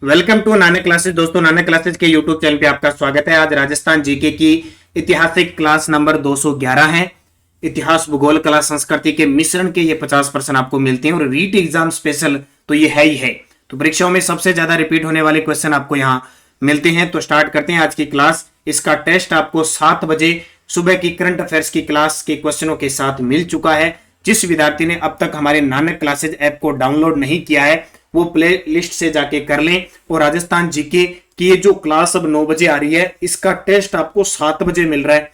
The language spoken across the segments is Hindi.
Welcome to Nanak classes. दोस्तों, नानक क्लासेस के यूट्यूब चैनल पे आपका स्वागत है। आज राजस्थान जीके की ऐतिहासिक क्लास नंबर 211 है। इतिहास, भूगोल, कला, संस्कृति के मिश्रण के ये 50% आपको मिलते हैं और रीट एग्जाम स्पेशल तो ये है ही है। तो परीक्षाओं में सबसे ज्यादा रिपीट होने वाले क्वेश्चन आपको यहाँ मिलते हैं। तो स्टार्ट करते हैं आज की क्लास। इसका टेस्ट आपको 7 बजे सुबह की करंट अफेयर्स की क्लास के क्वेश्चनों के साथ मिल चुका है। जिस विद्यार्थी ने अब तक हमारे नानक क्लासेज ऐप को डाउनलोड नहीं किया है वो प्ले लिस्ट से जाके कर लें। और राजस्थान जीके की ये जो क्लास अब 9 बजे आ रही है, इसका टेस्ट आपको 7 बजे मिल रहा है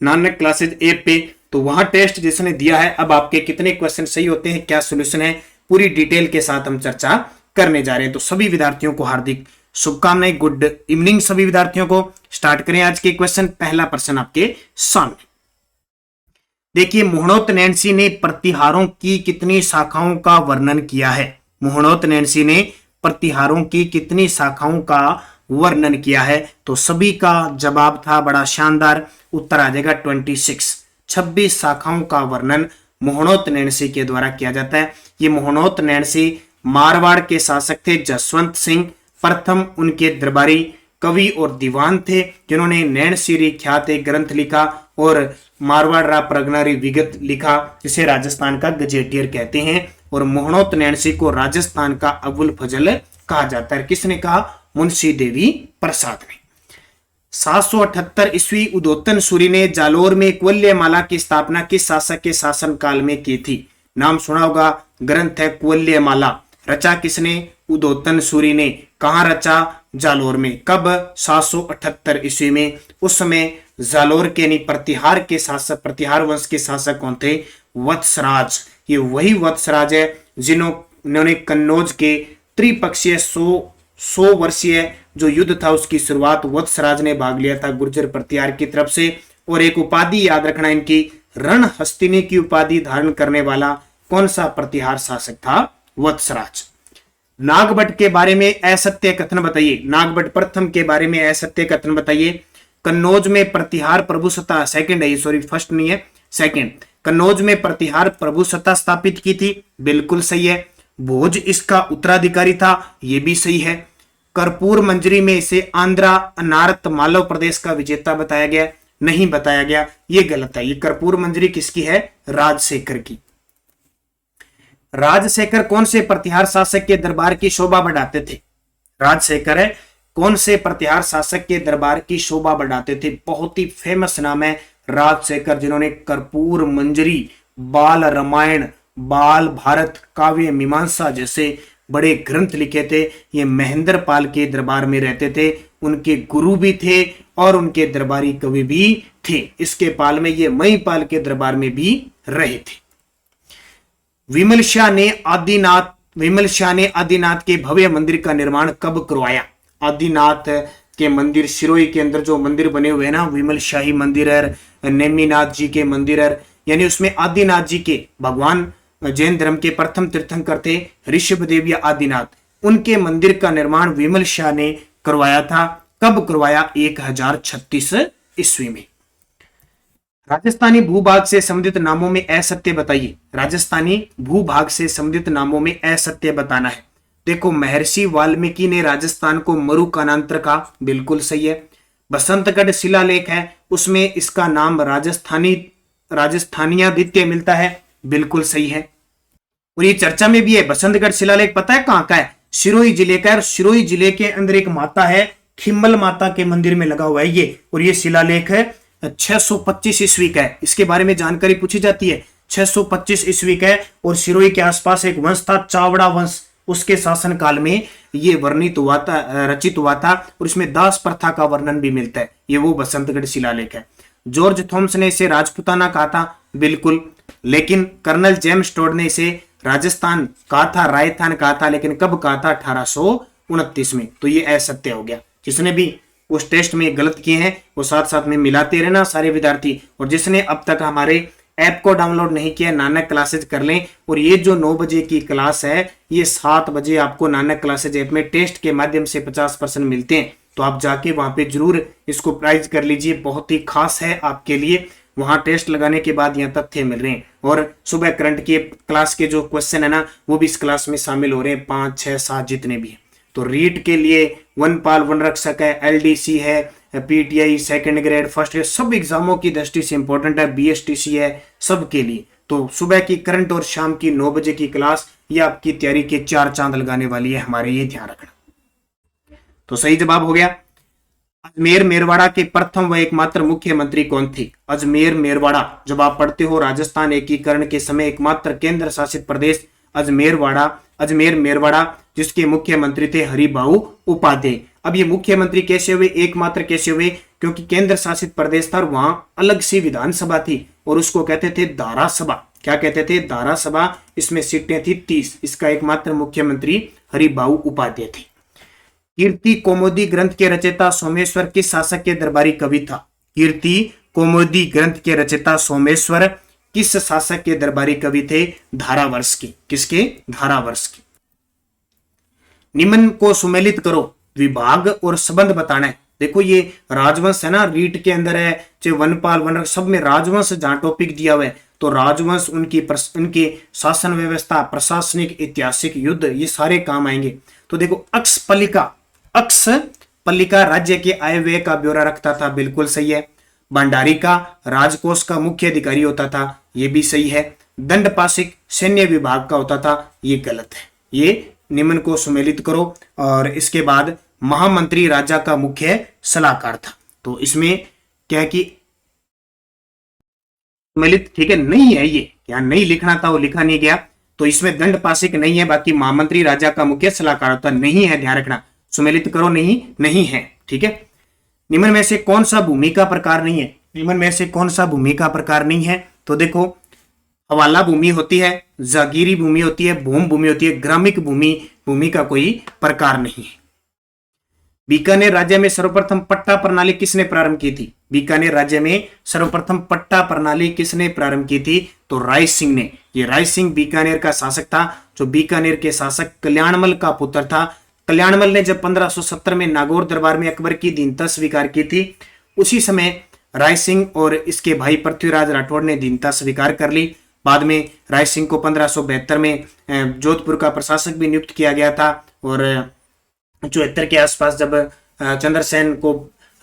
नानक क्लासेज ऐप पे। तो वहां टेस्ट जिसने दिया है, अब आपके कितने क्वेश्चन सही होते हैं, क्या सोल्यूशन है, पूरी डिटेल के साथ हम चर्चा करने जा रहे हैं। तो सभी विद्यार्थियों को हार्दिक शुभकामनाएं, गुड इवनिंग सभी विद्यार्थियों को। स्टार्ट करें आज के क्वेश्चन। पहला प्रश्न आपके सामने देखिए, मोहनोत नैन्सी ने प्रतिहारों की कितनी शाखाओं का वर्णन किया है? मोहनोत नैन्सी ने प्रतिहारों की कितनी शाखाओं का वर्णन किया है? तो सभी का जवाब था बड़ा शानदार, उत्तर आ जाएगा 26 शाखाओं का वर्णन मोहनोत नैन्सी के द्वारा किया जाता है। ये मोहनोत नैन्सी मारवाड़ के शासक थे जसवंत सिंह प्रथम, उनके दरबारी कवि और दीवान थे जिन्होंने नैनसीरी ख्यात एक ग्रंथ लिखा और मारवाड़ रा प्रगनारी विगत लिखा, जिसे राजस्थान का गजेटियर कहते हैं। और मोहनोत नैन्सी को राजस्थान का अबुल फजल कहा जाता है। किसने कहा? मुंशी देवी प्रसाद ने। 778 ईस्वी उदोतन सूरी ने जालोर में कुल्यमाला की स्थापना किस शासक के शासन काल में की थी? नाम सुना होगा, ग्रंथ है कुल्यमाला। रचा किसने? उदोतन सूरी ने। कहां रचा? जालोर में। कब? 778 ईस्वी में। उस समय जालोर के नहीं, प्रतिहार के शासक, प्रतिहार वंश के शासक कौन थे? वत्सराज। ये वही वत्सराज है जिन्होंने कन्नौज के त्रिपक्षीय 100 वर्षीय जो युद्ध था उसकी शुरुआत वत्सराज ने भाग लिया था गुर्जर प्रतिहार की तरफ से। और एक उपाधि याद रखना इनकी, रण हस्तिनी की उपाधि धारण करने वाला कौन सा प्रतिहार शासक था? वत्सराज। नागभट्ट के बारे में असत्य कथन बताइए। नागभट्ट प्रथम के बारे में असत्य कथन बताइए। कन्नौज में प्रतिहार प्रभुसत्ता, सेकंड है, सॉरी फर्स्ट नहीं है, सेकंड। कन्नौज में प्रतिहार प्रभुसत्ता स्थापित की थी, बिल्कुल सही है। भोज इसका उत्तराधिकारी था, यह भी सही है। कर्पूर मंजरी में इसे आंध्रा अनारत मालव प्रदेश का विजेता बताया गया, नहीं बताया गया, यह गलत है। ये कर्पूर मंजरी किसकी है? राजशेखर की। राजशेखर कौन से प्रतिहार शासक के दरबार की शोभा बढ़ाते थे? राजशेखर है, कौन से प्रतिहार शासक के दरबार की शोभा बढ़ाते थे? बहुत ही फेमस नाम है राजशेखर, जिन्होंने कर्पूर मंजरी, बाल रामायण, बाल भारत, काव्य मीमांसा जैसे बड़े ग्रंथ लिखे थे। ये महेंद्र पाल के दरबार में रहते थे, उनके गुरु भी थे और उनके दरबारी कवि भी थे। इसके पाल में ये महिपाल के दरबार में भी रहे थे। विमल शाह ने आदिनाथ के भव्य मंदिर का निर्माण कब करवाया? आदिनाथ के मंदिर सिरोही के अंदर जो मंदिर बने हुए हैं ना, विमल शाही मंदिर है, नेमिनाथ जी के मंदिर है, यानी उसमें आदिनाथ जी के, भगवान जैन धर्म के प्रथम तीर्थंकर थे ऋषभदेव या आदिनाथ, उनके मंदिर का निर्माण विमल शाह ने करवाया था। कब करवाया? 1036 ईस्वी में। राजस्थानी भूभाग से संबंधित नामों में असत्य बताइए। राजस्थानी भूभाग से संबंधित नामों में असत्य बताना है। देखो, महर्षि वाल्मीकि ने राजस्थान को मरुकानांतर कहा, बिल्कुल सही है। बसंतगढ़ शिलालेख है, उसमें इसका नाम राजस्थानियादित्य मिलता है, बिल्कुल सही है। और ये चर्चा में भी है। बसंतगढ़ शिलालेख पता है कहां का है? सिरोही जिले का है। सिरोही जिले के अंदर एक माता है, खिम्मल माता के मंदिर में लगा हुआ है ये। और ये शिलालेख है 625 ईस्वी का है। इसके बारे में जानकारी पूछी जाती है। 625 ईस्वी का है और सिरोही के आसपास एक वंश था, चावड़ा वंश, उसके शासन काल में ये वर्णित हुआ था, रचित हुआ था। और इसमें दास प्रथा का वर्णन भी मिलता है। ये वो बसंतगढ़ शिलालेख है। जॉर्ज थॉम्स ने इसे राजपुताना कहा था, बिल्कुल, लेकिन कर्नल जेम्स टोड ने इसे राजस्थान कहा था, राजस्थान कहा था, लेकिन कब कहा था? 1829 में। तो ये असत्य हो गया। जिसने भी उस टेस्ट में गलत किए हैं वो साथ साथ में मिलाते रहना सारे विद्यार्थी। और जिसने अब तक हमारे ऐप को डाउनलोड नहीं किया, नानक क्लासेज कर लें। और ये जो 9 बजे की क्लास है, ये 7 बजे आपको नानक क्लासेज ऐप में टेस्ट के माध्यम से 50% मिलते हैं। तो आप जाके वहां पे जरूर इसको प्राइज कर लीजिए, बहुत ही खास है आपके लिए। वहां टेस्ट लगाने के बाद यहाँ तथ्य मिल रहे हैं। और सुबह करंट के क्लास के जो क्वेश्चन है ना, वो भी इस क्लास में शामिल हो रहे हैं, 5, 6, 7 जितने भी हैं। तो रीट के लिए वनपाल वन रक्षक है, एलडीसी है, PTI second grade first grade सब एग्जामों की दृष्टि से इंपॉर्टेंट है, बीएसटीसी है सबके लिए। तो सुबह की करंट और शाम की 9 बजे की क्लास ये आपकी तैयारी के 4 चांद लगाने वाली है हमारे, ये ध्यान रखना। तो सही जवाब हो गया। अजमेर मेरवाड़ा के प्रथम व एकमात्र मुख्यमंत्री कौन थे? अजमेर मेरवाड़ा जब आप पढ़ते हो राजस्थान एकीकरण के समय एकमात्र केंद्र शासित प्रदेश अजमेर मेरवाड़ा, जिसके मुख्यमंत्री थे हरिभाऊ उपाध्याय। अब ये मुख्यमंत्री कैसे हुए, एकमात्र कैसे हुए? क्योंकि केंद्र शासित प्रदेश था और वहां अलग सी विधानसभा थी और उसको कहते थे धारा सभा। क्या कहते थे? धारा सभा। इसमें सीटें थी 30। इसका एकमात्र मुख्यमंत्री हरिभाऊ उपाध्याय थे। कीर्ति कौमुदी ग्रंथ के रचयिता सोमेश्वर किस शासक के दरबारी कवि था? कीर्ति कौमुदी ग्रंथ के रचयिता सोमेश्वर किस शासक के दरबारी कवि थे? धारावर्ष के। किसके? धारावर्ष के। निम्न को सुमेलित करो, विभाग और संबंध बताना है। देखो ये राजवंश है ना, रीट के अंदर है, चाहे वनपाल वन सब में राजवंश जहां टॉपिक दिया हुआ है, तो राजवंश उनकी शासन व्यवस्था, प्रशासनिक, ऐतिहासिक, युद्ध, ये सारे काम आएंगे। तो देखो अक्ष पल्लिका राज्य के आय व्यय का ब्यौरा रखता था, बिल्कुल सही है। भंडारी का राजकोष का मुख्य अधिकारी होता था, ये भी सही है। दंडपाशिक सैन्य विभाग का होता था, ये गलत है। ये निम्न को सुमेलित करो। और इसके बाद महामंत्री राजा का मुख्य सलाहकार था। तो इसमें क्या है कि सुमेलित ठीक है नहीं है, ये यहाँ नहीं लिखना था वो लिखा नहीं गया, तो इसमें दंडपाशिक नहीं है। बाकी महामंत्री राजा का मुख्य सलाहकार होता नहीं है, ध्यान रखना। सुमेलित करो, नहीं है, ठीक है। निम्न में से कौन सा भूमि का प्रकार नहीं है? निम्न में से कौन सा भूमि का प्रकार नहीं है? तो देखो हवाला भूमि होती है, जागीरी भूमि होती है, भूम भूमि होती है, ग्रामिक भूमि का कोई प्रकार नहीं है। बीकानेर राज्य में सर्वप्रथम पट्टा प्रणाली किसने प्रारंभ की थी? बीकानेर राज्य में सर्वप्रथम पट्टा प्रणाली किसने प्रारंभ की थी? तो राय सिंह ने। ये राय सिंह बीकानेर का शासक था, जो बीकानेर के शासक कल्याणमल का पुत्र था। कल्याणमल ने जब 1570 में नागौर दरबार में अकबर की दीनता स्वीकार की थी, उसी समय राय सिंह और इसके भाई पृथ्वीराज राठौड़ ने दीनता स्वीकार कर ली। बाद में राय सिंह को 1572 में जोधपुर का प्रशासक भी नियुक्त किया गया था। और 74 के आसपास जब चंद्रसेन को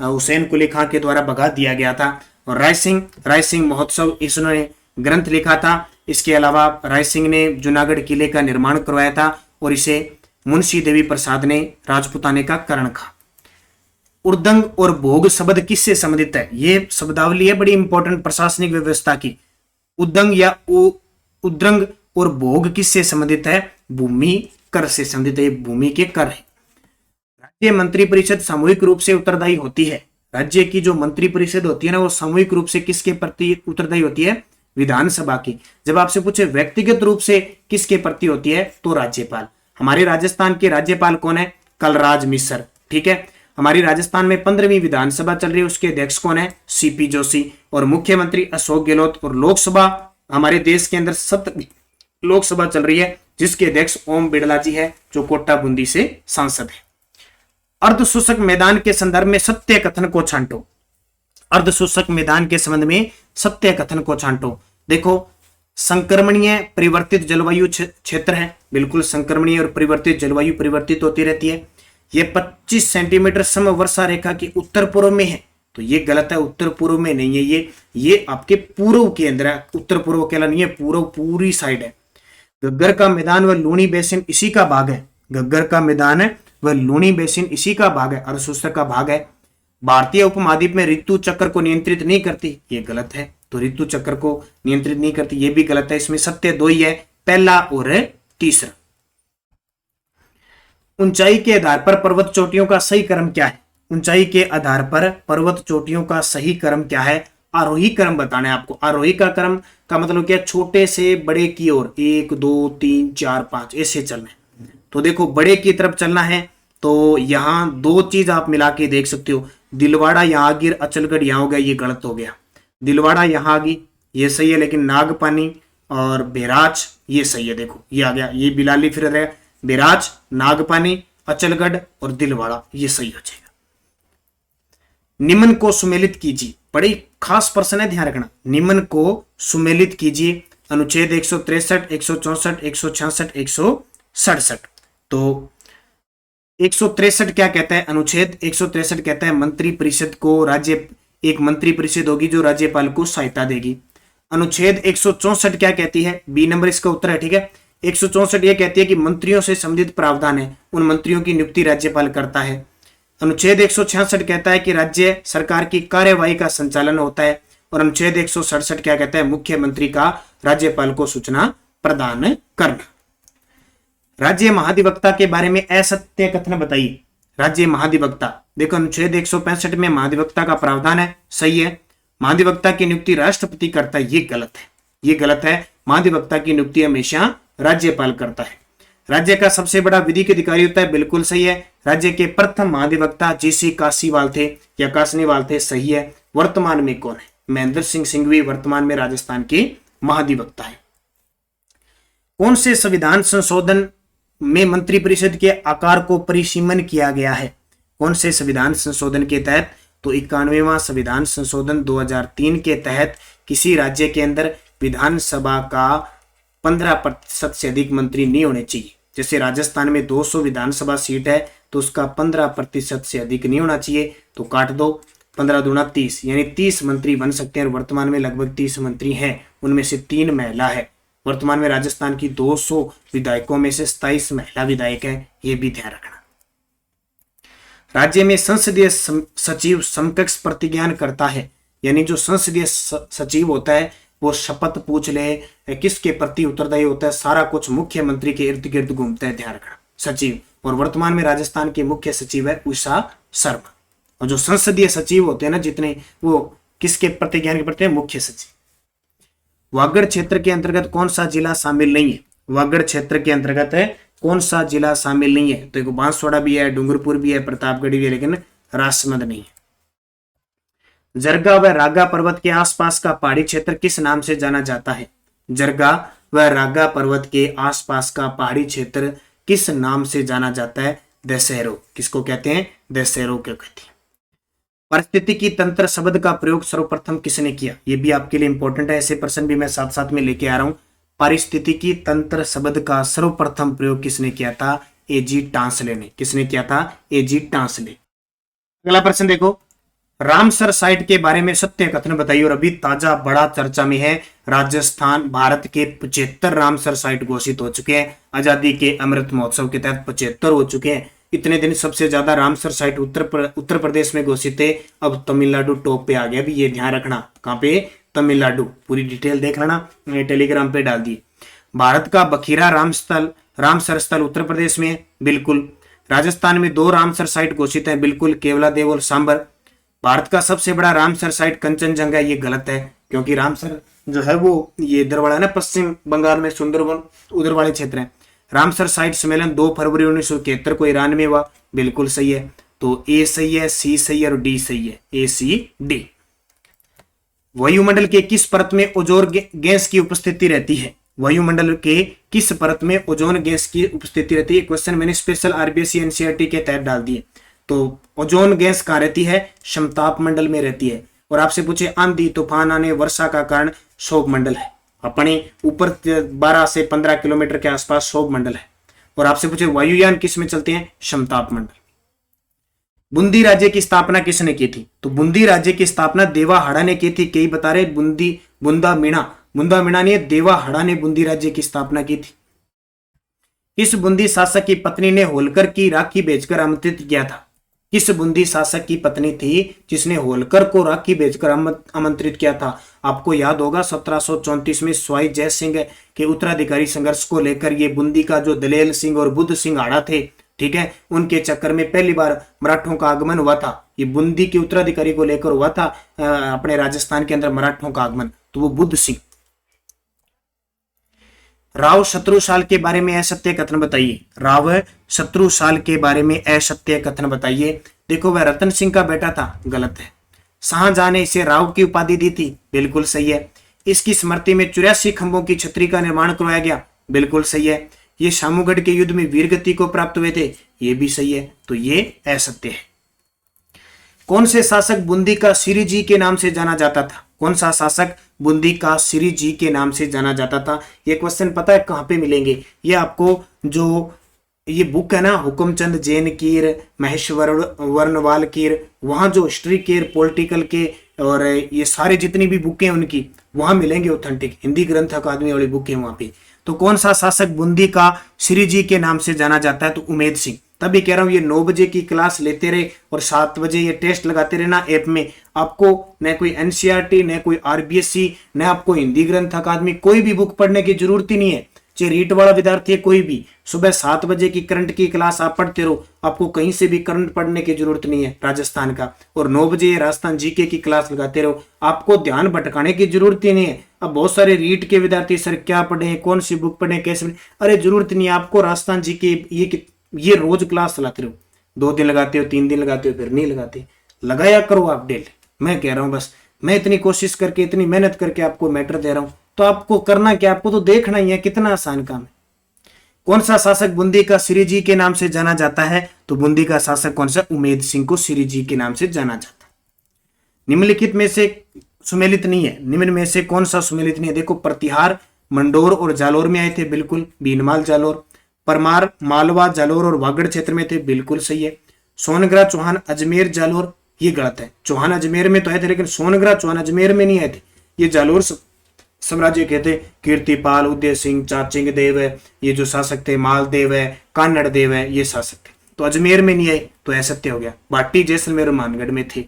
हुसैन कुली खां के द्वारा भगा दिया गया था। और राय सिंह महोत्सव इसने ग्रंथ लिखा था। इसके अलावा राय सिंह ने जूनागढ़ किले का निर्माण करवाया था और इसे मुंशी देवी प्रसाद ने राजपुताने का करण कहा। उर्दंग और भोग शब्द किससे संबंधित है? ये शब्दावली है बड़ी इंपॉर्टेंट प्रशासनिक व्यवस्था की। उद्दंग या उद्रंग और भोग किससे संबंधित है? भूमि कर से संबंधित है, भूमि के कर है। राज्य मंत्री परिषद सामूहिक रूप से उत्तरदायी होती है। राज्य की जो मंत्री परिषद होती है ना, वो सामूहिक रूप से किसके प्रति उत्तरदायी होती है? विधानसभा की। जब आपसे पूछे व्यक्तिगत रूप से किसके प्रति होती है, तो राज्यपाल। हमारे राजस्थान के राज्यपाल कौन है? कलराज मिश्र, ठीक है। हमारी राजस्थान में 15वीं विधानसभा चल रही है, उसके अध्यक्ष कौन है? सीपी जोशी। और मुख्यमंत्री अशोक गहलोत। और लोकसभा हमारे देश के अंदर 7वीं लोकसभा चल रही है, जिसके अध्यक्ष ओम बिड़ला जी है, जो कोटा बूंदी से सांसद है। अर्धशोषक मैदान के संदर्भ में सत्य कथन को छांटो। अर्धशोषक मैदान के संबंध में सत्य कथन को छांटो। देखो संक्रमणीय परिवर्तित जलवायु क्षेत्र है, बिल्कुल संक्रमणीय और परिवर्तित जलवायु परिवर्तित होती रहती है। ये 25 सेंटीमीटर समवर्षा रेखा के उत्तर पूर्व में है, तो ये गलत है, उत्तर पूर्व में नहीं है। ये आपके पूर्व के अंदर है, उत्तर पूर्व के नहीं है, पूर्व पूरी साइड है। घग्गर का मैदान व लूणी बेसिन इसी का भाग है। घग्गर का मैदान है वह लूणी बेसिन इसी का भाग है, अर्धशोषक का भाग है। भारतीय उपमहाद्वीप में ऋतु चक्र को नियंत्रित नहीं करती, ये गलत है। तो ऋतु चक्र को नियंत्रित नहीं करती, ये भी गलत है। इसमें सत्य 2 ही है, पहला और तीसरा। ऊंचाई के आधार पर पर्वत चोटियों का सही क्रम क्या है? ऊंचाई के आधार पर पर्वत चोटियों का सही क्रम क्या है? आरोही क्रम बताना है आपको। आरोही का क्रम का मतलब क्या? छोटे से बड़े की ओर 1 2 3 4 5 ऐसे चलना है। तो देखो बड़े की तरफ चलना है, तो यहां 2 चीज आप मिला के देख सकते हो। दिलवाड़ा यहां गिर, अचलगढ़ यहां हो गया, ये गलत हो गया। दिलवाड़ा यहां आ गई, ये सही है, लेकिन नागपानी और बेराज ये सही है। देखो ये आ गया, ये बिलाली फिर रहा, बेराज, नागपानी, अचलगढ़ और दिलवाड़ा, ये सही हो जाएगा। निम्न को सुमेलित कीजिए, बड़ी खास प्रश्न है, ध्यान रखना। निम्न को सुमेलित कीजिए। अनुच्छेद 163, 164, 166, 167। तो 163 क्या कहता है? अनुच्छेद 163 कहता है मंत्री परिषद को राज्य, एक मंत्री परिषद होगी जो राज्यपाल को सहायता देगी। अनुच्छेद 164 क्या कहती है? बी नंबर इसका उत्तर है, ठीक है। 164 ये कहती है कि मंत्रियों से संबंधित प्रावधान है उन मंत्रियों की नियुक्ति राज्यपाल करता है। अनुच्छेद 166 कहता है कि राज्य सरकार की कार्यवाही का संचालन होता है। और अनुच्छेद 167 क्या कहता है? मुख्यमंत्री का राज्यपाल को सूचना प्रदान करना। राज्य महाधिवक्ता के बारे में असत्य कथन बताइए। राज्य महाधिवक्ता, देखो अनुच्छेद 165 में महाधिवक्ता का प्रावधान है, सही है। महाधिवक्ता की नियुक्ति राष्ट्रपति करता है, ये गलत है, ये गलत है। महाधिवक्ता की नियुक्ति हमेशा राज्यपाल करता है। राज्य का सबसे बड़ा विधिक अधिकारी होता है, बिल्कुल सही है। राज्य के प्रथम महाधिवक्ता जीसी कासीवाल थे या कासनीवाल थे, सही है। वर्तमान में कौन है? महेंद्र सिंह सिंघवी वर्तमान में राजस्थान के महाधिवक्ता है। कौन से संविधान संशोधन में मंत्रिपरिषद के आकार को परिसीमन किया गया है? कौन से संविधान संशोधन के तहत? तो 91वां संविधान संशोधन 2003 के तहत किसी राज्य के अंदर विधानसभा का 15% से अधिक मंत्री नहीं होने चाहिए। जैसे राजस्थान में 200 विधानसभा सीट है तो उसका 15% से अधिक नहीं होना चाहिए, तो काट दो, 15 दूना 30, यानी 30 मंत्री बन सकते हैं। और वर्तमान में लगभग 30 मंत्री हैं, उनमें से 3 महिला है। वर्तमान में राजस्थान की 200 विधायकों में से 27 महिला विधायक हैं, ये भी ध्यान रखना। राज्य में संसदीय सचिव समकक्ष प्रतिज्ञान करता है, यानी जो संसदीय सचिव होता है वो शपथ पूछ ले, किसके प्रति उत्तरदायी होता है, सारा कुछ मुख्यमंत्री के इर्द गिर्द घूमता है, ध्यान रखना, सचिव। और वर्तमान में राजस्थान के मुख्य सचिव है उषा शर्मा। और जो संसदीय सचिव होते हैं ना जितने, वो किसके प्रतिज्ञान के प्रति? मुख्य सचिव। वागड़ क्षेत्र के अंतर्गत कौन सा जिला शामिल नहीं है? वागड़ क्षेत्र के अंतर्गत है कौन सा जिला शामिल नहीं है? तो एक बांसवाड़ा भी है, डूंगरपुर भी है, प्रतापगढ़ भी है, लेकिन राजसमंद नहीं है। जरगा व रागा पर्वत के आसपास का पहाड़ी क्षेत्र किस नाम से जाना जाता है? जरगा व रागा पर्वत के आसपास का पहाड़ी क्षेत्र किस नाम से जाना जाता है? दशहरो। किसको कहते हैं? दशहरो को कहते हैं। पारिस्थितिकी तंत्र शब्द का प्रयोग सर्वप्रथम किसने किया? ये भी आपके लिए इंपॉर्टेंट है, ऐसे प्रश्न भी मैं साथ साथ में लेके आ रहा हूं। पारिस्थितिकी तंत्र शब्द का सर्वप्रथम प्रयोग किसने किया था? एजी टांसले ने। किसने किया था? एजी टांसले। अगला प्रश्न देखो, रामसर साइट के बारे में सत्य कथन बताइए। और अभी ताजा बड़ा चर्चा में है, राजस्थान भारत के 75 रामसर साइट घोषित हो चुके हैं। आजादी के अमृत महोत्सव के तहत 75 हो चुके हैं। इतने दिन सबसे ज्यादा रामसर साइट उत्तर प्रदेश में घोषित थे, अब तमिलनाडु टॉप पे आ गया। भी ये ध्यान रखना, कहां पे? तमिलनाडु। पूरी डिटेल देख लेना, मैंने टेलीग्राम पे डाल दी। भारत का बखीरा रामसर स्थल उत्तर प्रदेश में है, बिल्कुल। राजस्थान में 2 रामसर साइट घोषित है, बिल्कुल, केवलादेव और सांबर। भारत का सबसे बड़ा रामसर साइट कंचनजंगा, ये गलत है, क्योंकि रामसर जो है वो ये इधर वाला है ना, पश्चिम बंगाल में सुंदरबन उधर वाले क्षेत्र है। रामसर साइट सम्मेलन 2 फरवरी 1971 को ईरान में हुआ, बिल्कुल सही है। तो ए सही है, सी सही है और डी सही है, ए सी डी। वायुमंडल के किस परत में ओजोन गैस की उपस्थिति रहती है? वायुमंडल के किस परत में ओजोन गैस की उपस्थिति रहती है? क्वेश्चन मैंने स्पेशल आरबीएससी एनसीईआरटी के तहत डाल दिए। तो ओजोन गैस कहाँ रहती है? समताप मंडल में रहती है। और आपसे पूछे आंधी तूफान आने वर्षा का कारण क्षोभ मंडल है, अपने ऊपर 12 से 15 किलोमीटर के आसपास क्षोभ मंडल है। और आपसे पूछे वायुयान किस में चलते हैं? समताप मंडल। बूंदी राज्य की स्थापना किसने की थी? तो बूंदी राज्य की स्थापना देवाहाड़ा ने की थी। कई बता रहे बुंदा मीणा ने, देवाहाड़ा ने बूंदी राज्य की स्थापना की थी। किस बूंदी शासक की पत्नी ने होलकर की राखी भेजकर आमंत्रित किया था? किस बूंदी शासक की पत्नी थी जिसने होलकर को राखी भेजकर आमंत्रित किया था? आपको याद होगा 1734 में स्वाई जय सिंह के उत्तराधिकारी संघर्ष को लेकर ये बूंदी का जो दलेल सिंह और बुद्ध सिंह आड़ा थे, ठीक है, उनके चक्कर में पहली बार मराठों का आगमन हुआ था। ये बूंदी के उत्तराधिकारी को लेकर हुआ था अपने राजस्थान के अंदर मराठों का आगमन, तो वो बुद्ध सिंह। राव शत्रुसाल के बारे में असत्य कथन बताइए। राव शत्रुसाल के बारे में असत्य कथन बताइए। देखो, वह रतन सिंह का बेटा था, गलत है। शाहजहां ने इसे राव की उपाधि दी थी, बिल्कुल सही है। इसकी स्मृति में 84 खंभों की छतरी का निर्माण करवाया गया, बिल्कुल सही है। ये शामूगढ़ के युद्ध में वीरगति को प्राप्त हुए थे, ये भी सही है। तो ये असत्य है। कौन से शासक बूंदी का श्री जी के नाम से जाना जाता था? कौन सा शासक बूंदी का श्री जी के नाम से जाना जाता था? ये क्वेश्चन पता है कहां पे मिलेंगे? ये आपको जो ये बुक है ना हुकुमचंद जैन कीर, महेश्वर वर्णवाल कीर, वहाँ जो हिस्ट्री के पॉलिटिकल के और ये सारे जितनी भी बुकें हैं उनकी वहाँ मिलेंगे ऑथेंटिक, हिंदी ग्रंथ अकादमी वाली बुक है वहाँ पे। तो कौन सा शासक बूंदी का श्री जी के नाम से जाना जाता है? तो उमेद सिंह। तभी कह रहा हूँ ये 9 बजे की क्लास लेते रहे और 7 बजे ये टेस्ट लगाते रहे ना ऐप में, आपको न कोई एनसीईआरटी न कोई आरबीएससी न आपको हिंदी ग्रंथ अकादमी कोई भी बुक पढ़ने की जरूरत ही नहीं है। चाहे रीट वाला विद्यार्थी है कोई भी, सुबह 7 बजे की करंट की क्लास आप पढ़ते रहो, आपको कहीं से भी करंट पढ़ने की जरूरत नहीं है राजस्थान का। और 9 बजे राजस्थान जीके की क्लास लगाते रहो, आपको ध्यान भटकाने की जरूरत ही नहीं है। अब बहुत सारे रीट के विद्यार्थी सर क्या पढ़े, कौन सी बुक पढ़े, कैसे पढ़े, अरे जरूरत नहीं है आपको। राजस्थान जीके ये रोज क्लास चलाते रहो, 2 दिन लगाते हो, 3 दिन लगाते हो, फिर नहीं लगाते, लगाया करो आप डेली। मैं कह रहा हूं बस, मैं इतनी कोशिश करके इतनी मेहनत करके आपको मैटर दे रहा हूं, तो आपको करना क्या, आपको तो देखना ही है, कितना आसान काम है। कौन सा शासक बूंदी का श्री जी के नाम से जाना जाता है? तो बूंदी का शासक कौन सा? उमेद सिंह को श्री जी के नाम से जाना जाता है। निम्नलिखित में से सुमेलित नहीं है, निम्न में से कौन सा सुमेलित नहीं है? देखो प्रतिहार मंडोर और जालोर में आए थे, बिल्कुल। बीनमाल जालोर। परमार मालवा जालोर और वागड़ क्षेत्र में थे, बिल्कुल सही है। सोनग्रा चौहान अजमेर जालोर, ये गलत है। चौहान अजमेर में तो आए थे लेकिन सोनग्रा चौहान अजमेर में नहीं आए थे, ये जालोर साम्राज्य के थे। कीर्तिपाल, उदय सिंह, चाचिंग देव है, ये जो शासक थे, मालदेव है, कान्नड़ देव है, ये शासक थे। तो अजमेर में नहीं आए तो असत्य हो गया। भाटी, जैसलमेर और मानगढ़ में थे।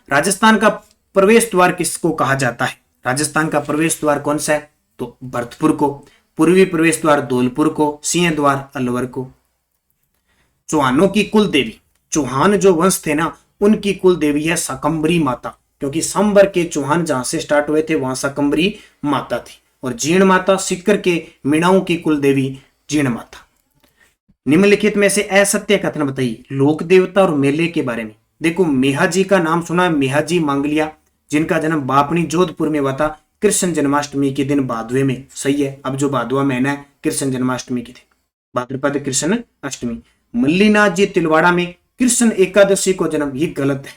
राजस्थान का प्रवेश द्वार किसको कहा जाता है? राजस्थान का प्रवेश द्वार कौन सा है? तो भरतपुर को। पूर्वी प्रवेश द्वार धौलपुर को, सिंह द्वार अलवर को। चौहानों की कुल देवी, चौहान जो वंश थे ना उनकी कुल देवी है शाकंभरी माता, क्योंकि संबर के चौहान जहां से स्टार्ट हुए थे वहां शाकंभरी माता थी। और जीण माता सिक्कर के मीणाओं की कुल देवी जीण माता। निम्नलिखित में से असत्य कथन बताइए लोक देवता और मेले के बारे में। देखो मेहाजी का नाम सुना है, मेहाजी मांगलिया, जिनका जन्म बापनी जोधपुर में हुआ था कृष्ण जन्माष्टमी के दिन भादवे में। सही है, अब जो भादवा महीना है कृष्ण जन्माष्टमी की थी, भाद्रपद कृष्ण अष्टमी। मल्लीनाथ जी तिलवाड़ा में कृष्ण एकादशी को जन्म, ये गलत है,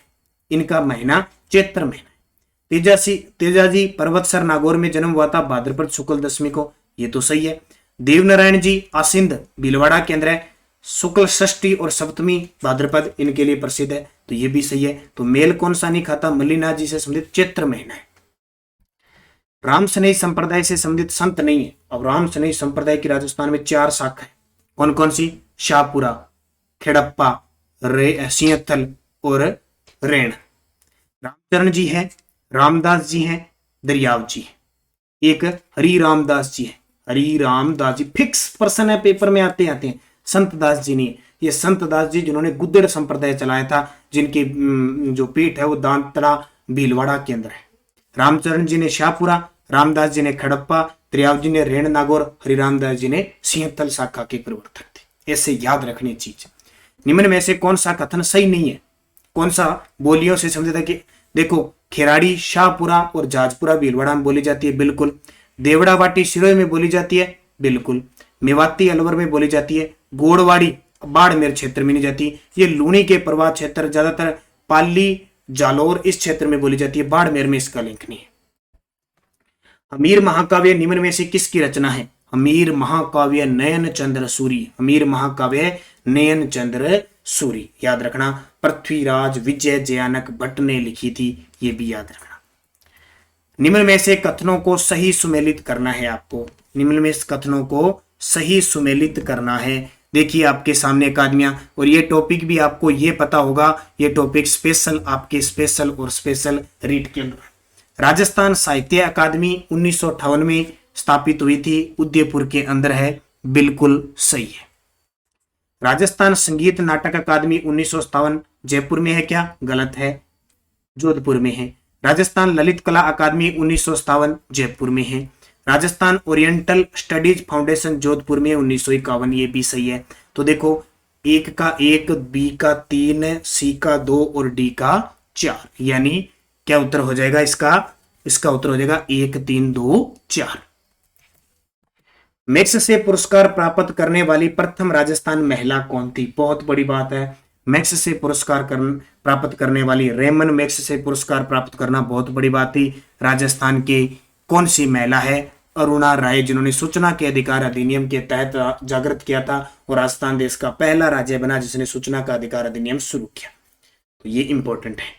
इनका महीना चैत्र महीना है। तेजाजी पर्वतसर नागौर में जन्म हुआ था भाद्रपद शुक्ल दशमी को, ये तो सही है। देवनारायण जी आसिंद भीलवाड़ा के अंदर है, शुक्ल षष्ठी और सप्तमी भाद्रपद इनके लिए प्रसिद्ध है, तो ये भी सही है। तो मेल कौन सा नहीं खाता? मल्लीनाथ जी से संबंधित चैत्र महीना है। राम सनई संप्रदाय से संबंधित संत नहीं है। अब राम सनई संप्रदाय की राजस्थान में 4 शाखा है, कौन कौन सी? शाहपुरा, खेड़प्पा, सिंहथल और रेण। रामचरण जी है, रामदास जी हैं, दरियाव जी है, एक हरि रामदास जी है। हरि रामदास जी फिक्स पर्सन है, पेपर में आते हैं। संत दास जी नहीं, ये संत दास जी जिन्होंने गुद्दड़ संप्रदाय चलाया था, जिनकी जो पीठ है वो दांतड़ा भीलवाड़ा के अंदर है। रामचरण जी ने शाहपुरा, रामदास जी ने खड़प्पा, दरियाव जी ने रेण नागौर, हरि रामदास जी ने सिंहथल शाखा के प्रवर्तक थे। ऐसे याद रखनी चीज। निम्न में से कौन सा कथन सही नहीं है? कौन सा बोलियों से समझे था कि देखो खिराड़ी शाहपुरा और जाजपुरा भीलवाड़ा में बोली जाती है, बिल्कुल। देवड़ा वाटी सिरोही में बोली जाती है, बिल्कुल। मेवाती अलवर में बोली जाती है, गोड़वाड़ी बाड़मेर क्षेत्र में नहीं जाती। ये लूणी के प्रवाह क्षेत्र, ज्यादातर पाली जालोर इस क्षेत्र में बोली जाती है, बाड़मेर में इसका लिंक नहीं है। हमीर महाकाव्य निम्न में से किसकी रचना है? हमीर महाकाव्य नयन चंद्र सूरी, हमीर महाकाव्य नयन चंद्र सूरी, याद रखना। पृथ्वीराज विजय जयानक भट्ट ने लिखी थी, ये भी याद रखना। निम्न में से कथनों को सही सुमेलित करना है आपको, निम्न में कथनों को सही सुमेलित करना है। देखिए आपके सामने अकादमियां, और ये टॉपिक भी आपको ये पता होगा, ये टॉपिक स्पेशल आपके स्पेशल और स्पेशल रीड के अंदर। राजस्थान साहित्य अकादमी 1958 में स्थापित हुई थी, उदयपुर के अंदर है, बिल्कुल सही है। राजस्थान संगीत नाटक अकादमी 1957 जयपुर में है क्या? गलत है, जोधपुर में है। राजस्थान ललित कला अकादमी 1957 जयपुर में है। Rajasthan oriental studies foundation Jodhpur में 1951, ये भी सही है। तो देखो एक का 1, बी का 3, सी का 2 और डी का 4, यानी क्या उत्तर हो जाएगा इसका उत्तर हो जाएगा 1, 3, 2, 4। मैक्स से पुरस्कार प्राप्त करने वाली प्रथम राजस्थान महिला कौन थी? बहुत बड़ी बात है, मैक्स से पुरस्कार प्राप्त करने वाली रेमन मैक्स से पुरस्कार प्राप्त करना बहुत बड़ी बात थी। राजस्थान की कौन सी महिला है? अरुणा राय, जिन्होंने सूचना के अधिकार अधिनियम के तहत जागृत किया था और राजस्थान देश का पहला राज्य बना जिसने सूचना का अधिकार अधिनियम शुरू किया। तो ये इंपॉर्टेंट है।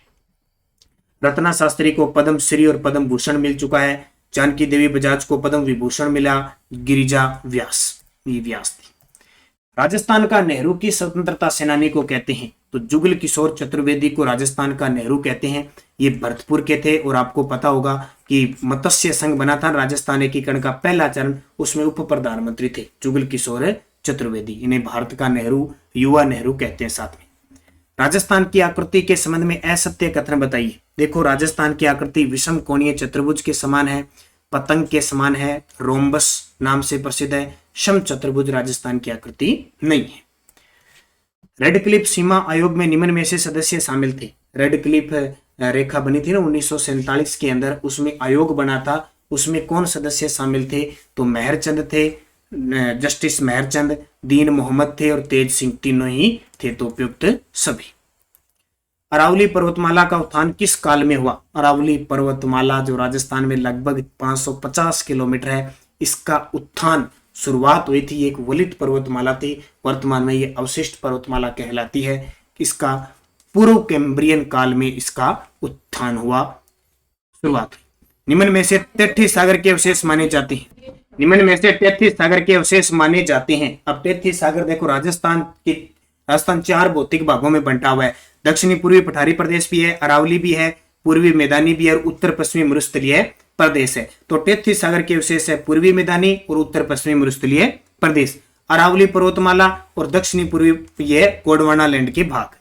रत्ना शास्त्री को पद्म श्री और पद्म भूषण मिल चुका है। जानकी देवी बजाज को पद्म विभूषण मिला। गिरिजा व्यास, ये व्यास थी। राजस्थान का नेहरू की स्वतंत्रता सेनानी को कहते हैं, तो जुगल किशोर चतुर्वेदी को राजस्थान का नेहरू कहते हैं। ये भरतपुर के थे और आपको पता होगा कि मत्स्य संघ बना था राजस्थान एकीकरण का पहला चरण, उसमें उप प्रधानमंत्री थे जुगल किशोर चतुर्वेदी। इन्हें भारत का नेहरू, युवा नेहरू कहते हैं। साथ में राजस्थान की आकृति के संबंध में असत्य कथन बताइए। देखो, राजस्थान की आकृति विषम कोणीय चतुर्भुज के समान है, पतंग के समान है, रोम्बस नाम से प्रसिद्ध है। सम चतुर्भुज राजस्थान की आकृति नहीं है। रेड क्लिफ सीमा आयोग में निम्न में से सदस्य शामिल थे। रेड क्लिफ रेखा बनी थी ना 1947 के अंदर, उसमें आयोग बना था। उसमें कौन सदस्य शामिल थे? तो मेहरचंद थे, जस्टिस मेहरचंद, दीन मोहम्मद थे और तेज सिंह, तीनों ही थे। तो उपयुक्त सभी। अरावली पर्वतमाला का उत्थान किस काल में हुआ? अरावली पर्वतमाला जो राजस्थान में लगभग 550 किलोमीटर है, इसका उत्थान शुरुआत हुई थी, एक वलित पर्वतमाला थी। वर्तमान में ये अवशिष्ट पर्वतमाला कहलाती है। इसका पूर्व कैम्ब्रियन काल में इसका उत्थान हुआ, शुरुआत हुई। निम्न में से 33 सागर के अवशेष माने जाते हैं। निम्न में से 33 सागर के अवशेष माने जाते हैं। अब 33 सागर देखो, राजस्थान 4 भौतिक भागों में बंटा हुआ है। दक्षिणी पूर्वी पठारी प्रदेश भी है, अरावली भी है, पूर्वी मैदानी भी है और उत्तर पश्चिमी मरुस्थलीय प्रदेश है। तो 33 सागर के अवशेष है पूर्वी मैदानी और उत्तर पश्चिमी मरुस्थलीय प्रदेश, अरावली पर्वतमाला और दक्षिणी पूर्वी ये गोंडवाना लैंड के भाग।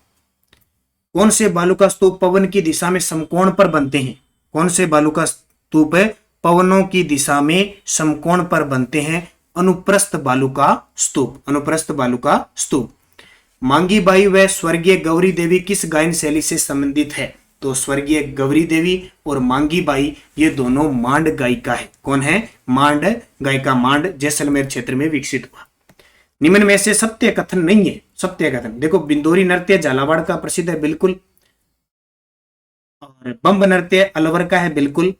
कौन से बालू का स्तूप पवन की दिशा में समकोण पर बनते हैं? कौन से बालू का स्तूप पवनों की दिशा में समकोण पर बनते हैं? अनुप्रस्थ बालू का स्तूप, अनुप्रस्थ बालू का स्तूप। मांगी बाई व स्वर्गीय गौरी देवी किस गायन शैली से संबंधित है? तो स्वर्गीय गौरी देवी और मांगी बाई ये दोनों मांड गायिका है। कौन है? मांड गायिका। मांड जैसलमेर क्षेत्र में विकसित हुआ। निम्न में से सत्य कथन नहीं है। सत्य कथन देखो, बिंदोरी नृत्य झालावाड़ का प्रसिद्ध है, बिल्कुल। और बम्ब नृत्य अलवर का है, बिल्कुल।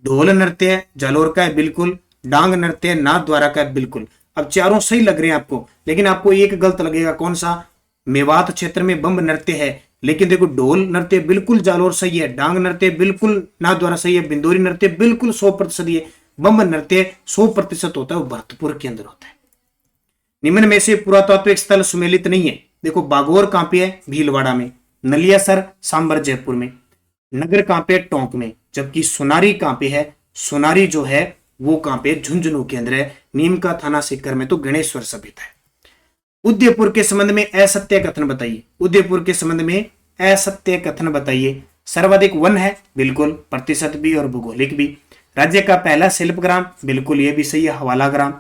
ढोल नृत्य जालोर का है, बिल्कुल। डांग नृत्य नाथद्वारा का है, बिल्कुल। अब चारों सही लग रहे हैं आपको, लेकिन आपको एक गलत लगेगा। कौन सा? मेवात क्षेत्र में बम्ब नृत्य है, लेकिन देखो ढोल नृत्य बिल्कुल जालोर सही है, डांग नृत्य बिल्कुल नाथद्वारा सही है, बिंदोरी नृत्य बिल्कुल 100% है। बम्ब नृत्य 100% होता है, वो भरतपुर के अंदर होता है। निम्न में से पुरातात्विक स्थल सुमेलित नहीं है। देखो, बागोर कहां पे है? भीलवाड़ा में। नलियासर सांबर जयपुर में। नगर कहां पे? टोंक में। जबकि सोनारी कहां पे है? सोनारी जो है वो कहां पे? झुंझुनू के अंदर है। नीम का थाना सीकर में तो गणेश्वर सभ्यता है। उदयपुर के संबंध में असत्य कथन बताइए। उदयपुर के संबंध में असत्य कथन बताइए। सर्वाधिक वन है, बिल्कुल। प्रतिशत भी और भौगोलिक भी। राज्य का पहला शिल्प ग्राम, बिल्कुल ये भी सही है, हवाला ग्राम।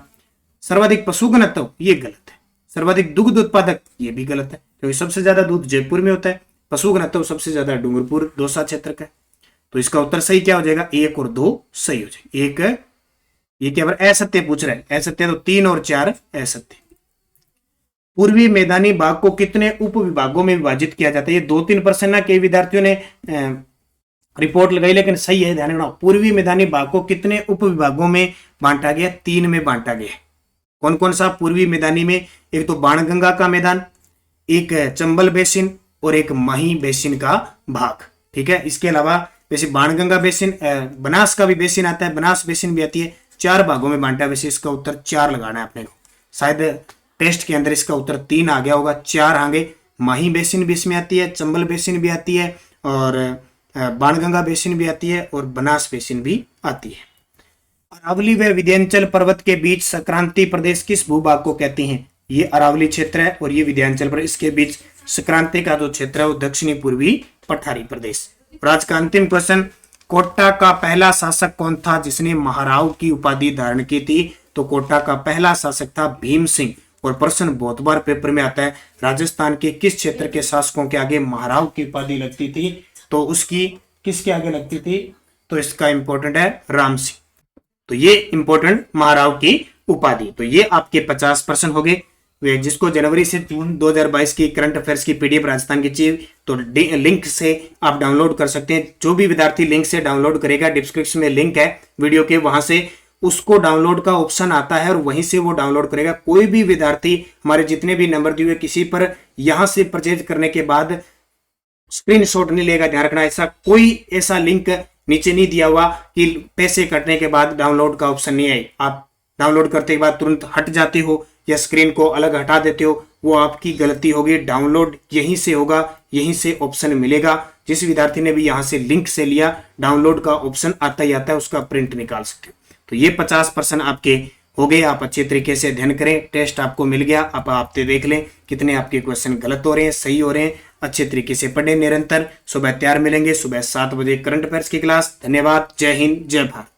सर्वाधिक पशु घनत्व, ये गलत है। सर्वाधिक दुग्ध उत्पादक, ये भी गलत है, क्योंकि सबसे ज्यादा दूध जयपुर में होता है। पशु घनत्व सबसे ज्यादा डूंगरपुर दौसा क्षेत्र का है। तो इसका उत्तर सही क्या हो जाएगा? 1 और 2 सही हो जाएगा। एक ये क्या असत्य पूछ रहा है? असत्य तो 3 और 4 असत्य। पूर्वी मैदानी भाग को कितने उप विभागों में विभाजित किया जाता है? ये 2-3% ना कई विद्यार्थियों ने रिपोर्ट लगाई, लेकिन सही है, ध्यान रखना। पूर्वी मैदानी भाग को कितने उप विभागों में बांटा गया? 3 में बांटा गया। कौन कौन सा? पूर्वी मैदानी में एक तो बाणगंगा का मैदान, एक चंबल बेसिन और एक माही बेसिन का भाग। ठीक है, इसके अलावा वैसे बाणगंगा बेसिन, बनास का भी बेसिन आता है, बनास बेसिन भी आती है। 4 भागों में बांटा है। वैसे इसका उत्तर 4 लगाना है अपने को। शायद टेस्ट के अंदर इसका उत्तर 3 आ गया होगा, 4 आगे। माही बेसिन भी इसमें आती है, चंबल बेसिन भी आती है और बाणगंगा बेसिन भी आती है और बनास बेसिन भी आती है। अरावली व विंध्याचल पर्वत के बीच संक्रांति प्रदेश किस भूभाग को कहते हैं? ये अरावली क्षेत्र है और ये विंध्याचल प्रदेश के बीच संक्रांति का जो क्षेत्र है वो दक्षिणी पूर्वी पठारी प्रदेश। आज का अंतिम क्वेश्चन, कोटा का पहला शासक कौन था जिसने महाराव की उपाधि धारण की थी? तो कोटा का पहला शासक था भीम सिंह। और प्रश्न बहुत बार पेपर में आता है, राजस्थान के किस क्षेत्र के शासकों के आगे महाराव की उपाधि लगती थी? तो उसकी किसके आगे लगती थी? तो इसका इंपॉर्टेंट है राम सिंह। तो ये इंपॉर्टेंट महाराव की उपाधि। तो ये आपके 50% हो गए। जिसको जनवरी से जून 2022 की करंट अफेयर्स की पीडीएफ राजस्थान की चाहिए तो लिंक से आप डाउनलोड कर सकते हैं। जो भी विद्यार्थी लिंक से डाउनलोड करेगा, डिस्क्रिप्शन में लिंक है वीडियो के, वहां से उसको डाउनलोड का ऑप्शन आता है और वहीं से वो डाउनलोड करेगा। कोई भी विद्यार्थी हमारे जितने भी नंबर दिए हुए किसी पर यहां से परचेज करने के बाद स्क्रीनशॉट नहीं लेगा। ध्यान रखना, ऐसा लिंक नीचे नहीं दिया हुआ कि पैसे कटने के बाद डाउनलोड का ऑप्शन नहीं है। आप डाउनलोड करते के बाद तुरंत हट जाते हो या स्क्रीन को अलग हटा देते हो, वो आपकी गलती होगी। डाउनलोड यहीं से होगा, यहीं से ऑप्शन मिलेगा। जिस विद्यार्थी ने भी यहां से लिंक से लिया, डाउनलोड का ऑप्शन आता ही आता है, उसका प्रिंट निकाल सकते हो। तो ये 50% आपके हो गए। आप अच्छे तरीके से अध्ययन करें, टेस्ट आपको मिल गया। आप देख लें कितने आपके क्वेश्चन गलत हो रहे हैं, सही हो रहे हैं। अच्छे तरीके से पढ़ें निरंतर। सुबह तैयार मिलेंगे, सुबह 7 बजे करंट अफेयर्स की क्लास। धन्यवाद। जय हिंद, जय भारत।